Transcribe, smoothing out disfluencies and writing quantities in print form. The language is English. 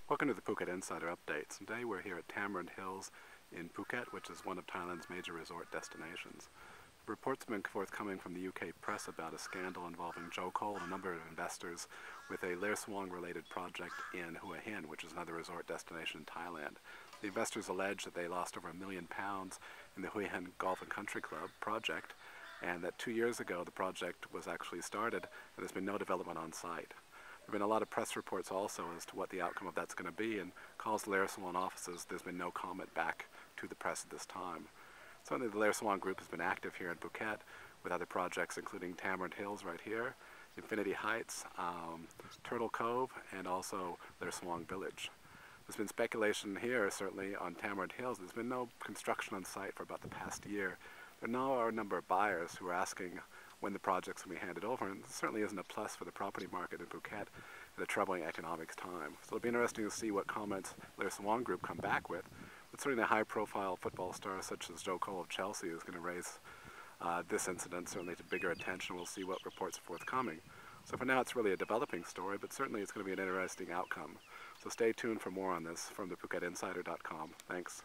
Welcome to the Phuket Insider Updates. Today we're here at Tamarind Hills in Phuket, which is one of Thailand's major resort destinations. Reports have been forthcoming from the UK press about a scandal involving Joe Cole and a number of investors with a Ler Swang related project in Hua Hin, which is another resort destination in Thailand. The investors allege that they lost over £1 million in the Hua Hin Golf and Country Club project, and that 2 years ago the project was actually started and there's been no development on site. There have been a lot of press reports also as to what the outcome of that's going to be, and calls to Ler Swang offices. There's been no comment back to the press at this time. Certainly the Ler Swang group has been active here in Phuket with other projects including Tamarind Hills right here, Infinity Heights, Turtle Cove, and also Ler Swang Village. There's been speculation here, certainly on Tamarind Hills. There's been no construction on site for about the past year. There now are a number of buyers who are asking when the projects will be handed over, and this certainly isn't a plus for the property market in Phuket at a troubling economic time. So it'll be interesting to see what comments Ler Swang Group come back with. But certainly a high-profile football star such as Joe Cole of Chelsea is going to raise this incident certainly to bigger attention. We'll see what reports are forthcoming. So for now it's really a developing story, but certainly it's going to be an interesting outcome. So stay tuned for more on this from thephuketinsider.com. Thanks.